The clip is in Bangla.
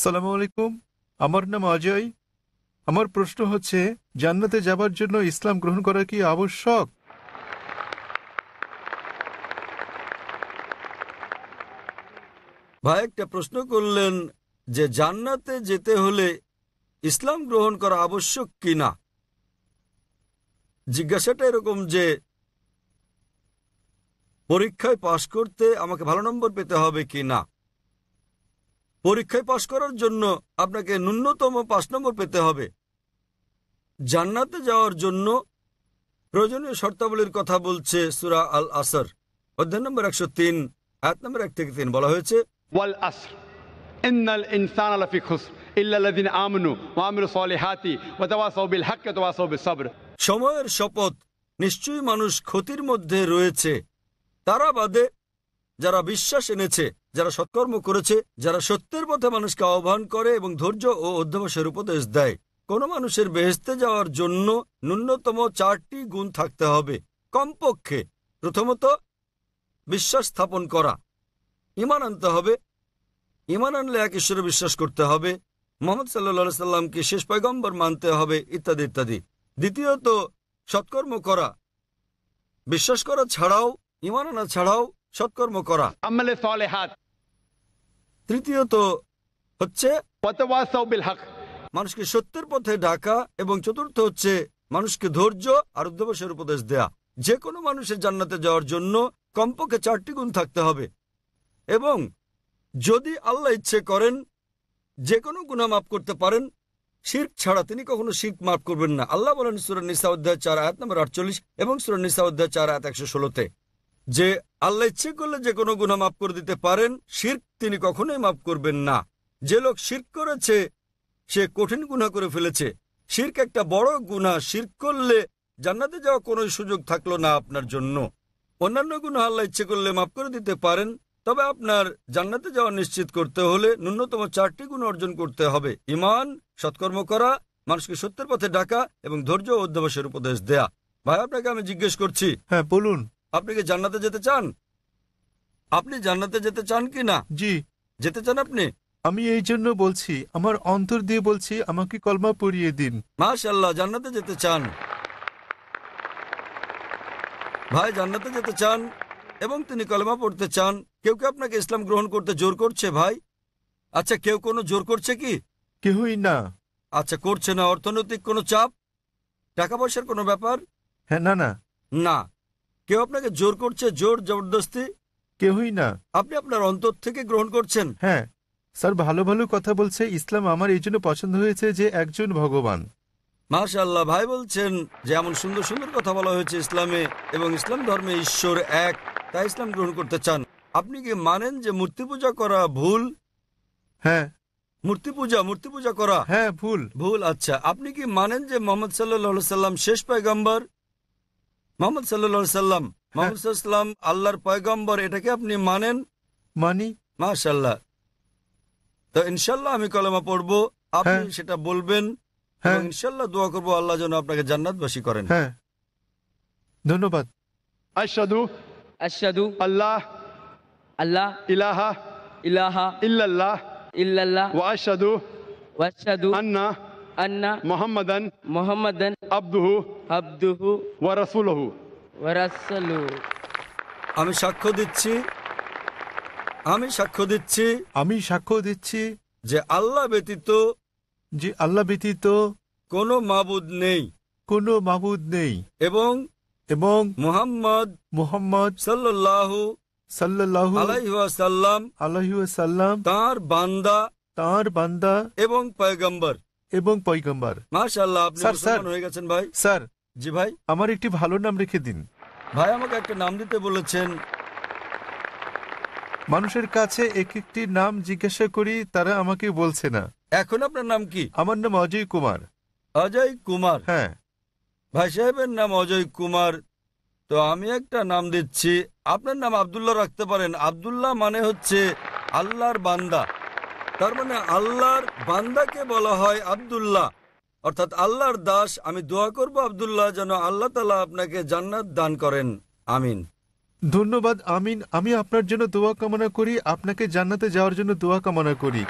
সালামু আলাইকুম। আমার নাম অজয়। আমার প্রশ্ন হচ্ছে, জান্নাতে যাবার জন্য ইসলাম গ্রহণ করা কি আবশ্যক? ভাই একটা প্রশ্ন করলেন যে জান্নাতে যেতে হলে ইসলাম গ্রহণ করা আবশ্যক কিনা। জিজ্ঞাসাটা এরকম যে পরীক্ষায় পাশ করতে আমাকে ভালো নম্বর পেতে হবে কিনা। পরীক্ষায় পাশ করার জন্য আপনাকে ন্যূনতম 5 নম্বর পেতে হবে। জান্নাতে যাওয়ার জন্য প্রয়োজনীয় শর্তাবলীর কথা বলছে সূরা আল আসর অধ্যায় নম্বর 103 আয়াত নম্বর 1 থেকে 3 বলা হয়েছে, ওয়াল আসর ইন্নাল ইনসানা লাফি খুসর ইল্লা আল্লাযিনা আমানু ওয়া আমিলুস সলিহাতি ওয়া তাওয়াসাউ বিল হাক্কি ওয়া তাওয়াসাউ বিস সাবর। সময়ের শপথ, নিশ্চয়ই মানুষ ক্ষতির মধ্যে রয়েছে, তারা বাদে যারা বিশ্বাস এনেছে, যারা সৎকর্ম করেছে, যারা সত্যের পথে মানুষকে আহ্বান করে এবং ধৈর্য ও অধ্যবসায়ের উপদেশ দেয়। কোনো মানুষের বেহেশতে যাওয়ার জন্য ন্যূনতম 4টি গুণ থাকতে হবে কমপক্ষে। প্রথমত, বিশ্বাস স্থাপন করা, ঈমান আনতে হবে। ঈমান আনলে এক ঈশ্বরে বিশ্বাস করতে হবে, মুহাম্মদ সাল্লাল্লাহু আলাইহি সাল্লামকে শেষ পয়গম্বর মানতে হবে, ইত্যাদি ইত্যাদি। দ্বিতীয়ত, সৎকর্ম করা, বিশ্বাস করা ছাড়াও, ঈমান আনা ছাড়াও সৎকর্ম করা। আমালে সলিহাত। তৃতীয়ত হচ্ছে ওয়া তাওয়াসাউ বিল হক, মানুষকে সত্যের পথে ডাকা। এবং চতুর্থ হচ্ছে মানুষকে ধৈর্য আর অধ্যবসায়ের উপদেশ দেয়া। যে কোনো মানুষের জান্নাতে যাওয়ার জন্য কমপক্ষে 4টি গুণ থাকতে হবে। এবং যদি আল্লাহ ইচ্ছে করেন যে কোনো গুনাহ মাফ করতে পারেন, শিরক ছাড়া তিনি কখনো শিরক মাফ করবেন না। আল্লাহ বলেন সূরা নিসা অধ্যায় 4 আয়াত নম্বর 48 এবং সূরা নিসা অধ্যায় 4 আয়াত 116-তে যে আল্লাহ ইচ্ছে করলে যে কোনো গুনাহ মাফ করে দিতে পারেন, শিরক তিনি কখনোই মাফ করবেন না। যে লোক শিরক করেছে সে কঠিন গুনাহ করে ফেলেছে। শিরক একটা বড় গুনাহ। শিরক করলে জান্নাতে যাওয়া কোনো সুযোগ থাকলো না আপনার জন্য। অন্যান্য গুনাহ আল্লাহ ইচ্ছে করলে মাফ করে দিতে পারেন, তবে আপনার জান্নাতে যাওয়া নিশ্চিত করতে হলে ন্যূনতম 4টি গুণ অর্জন করতে হবে: ঈমান, সৎকর্ম করা, মানুষকে সত্যের পথে ডাকা এবং ধৈর্য ও অধ্যবসায়ের উপদেশ দেয়া। ভাই আপনাকে আমি জিজ্ঞেস করছি, হ্যাঁ বলুন। আপনি কি জান্নাতে যেতে চান? আপনি জান্নাতে যেতে চান কি না? জি, যেতে চান আপনি? আমি এই জন্য বলছি, আমার অন্তর দিয়ে বলছি, আমাকে কলমা পড়িয়ে দিন। মাশাআল্লাহ, জান্নাতে যেতে চান। ভাই জান্নাতে যেতে চান এবং তিনি কলেমা পড়তে চান। কেউ কি আপনাকে ইসলাম গ্রহণ করতে জোর করছে ভাই? আচ্ছা, কেউ কোনো জোর করছে কি? কেউই না। আচ্ছা, করছে না। অর্থনৈতিক কোনো চাপ, টাকা পয়সার কোনো ব্যাপার? হ্যাঁ, না না, না। কেউ আপনাকে জোর করছে, জোর জবরদস্তি? কেউই না। আপনি আপনার অন্তর থেকে গ্রহণ করছেন। হ্যাঁ স্যার, ভালো ভালো কথা বলছে। ইসলাম আমার এই জন্য পছন্দ হয়েছে যে একজন ভগবান। মাশাআল্লাহ, ভাই বলছেন যে এমন সুন্দর সুন্দর কথা বলা হয়েছে ইসলামে, এবং ইসলাম ধর্মে ঈশ্বর এক, তাই ইসলাম গ্রহণ করতে চান। আপনি কি মানেন যে মূর্তি পূজা করা ভুল? হ্যাঁ। মূর্তি পূজা করা হ্যাঁ, ভুল। ভুল। আচ্ছা, আপনি কি মানেন যে মোহাম্মদ সাল্লাল্লাহু আলাইহি সাল্লাম শেষ পয়গম্বর? মোহাম্মদ সাল্লাল্লাহু আলাইহি সাল্লাম, মোহাম্মদ সাল্লাল্লাহু আলাইহি সাল্লাম আল্লাহর পয়গম্বর, এটাকে আপনি মানেন? মানি। মাশাআল্লাহ। তো ইনশাআল্লাহ আমি কলেমা পড়বো, আপনি সেটা বলবেন, এবং ইনশাআল্লাহ দোয়া করব আল্লাহ যেন আপনাকে জান্নাতবাসী করেন। হ্যাঁ, ধন্যবাদ। আশহাদু আশহাদু আল্লাহ আল্লাহ ইলাহা ইলাহা ইল্লাল্লাহ ইল্লাল্লাহ ওয়া আশহাদু ওয়া আশহাদু আন্না মুহাম্মাদান মুহাম্মাদান আবদুহু আবদুহু ওয়া রাসূলুহু। ওয়া রাসূলুহু। আমি সাক্ষ্য দিচ্ছি যে আল্লাহ ব্যতীত কোনো মাবুদ নেই এবং মুহাম্মদ সাল্লাল্লাহু আলাইহি ওয়াসাল্লাম তাঁর বান্দা এবং পয়গম্বর। মাশাআল্লাহ, আপনি মুসলমান হয়ে গেছেন ভাই। স্যার। জি ভাই। আমার একটি ভালো নাম রেখে দিন। ভাই আমাকে একটা নাম দিতে বলেছেন। মানুষের কাছে এক একটি নাম জিজ্ঞাসা করি, তারা আমাকে বলছে না। এখন আপনার নাম কি? আমার নাম অজয় কুমার। অজয় কুমার? হ্যাঁ। ভাই সাহেবের নাম অজয় কুমার, তো আমি একটা নাম দিচ্ছি। আপনার নাম আব্দুল্লাহ রাখতে পারেন। আব্দুল্লাহ মানে হচ্ছে আল্লাহর বান্দা। তার মানে আল্লাহর বান্দাকে বলা হয় আব্দুল্লাহ, অর্থাৎ আল্লাহর দাস। আমি দোয়া করব আব্দুল্লাহ যেন আল্লাহ তাআলা আপনাকে জান্নাত দান করেন। আমিন। ধন্যবাদ। আমিন। আমি আপনার জন্য দোয়া কামনা করি, আপনাকে জান্নাতে যাওয়ার জন্য দোয়া কামনা করি।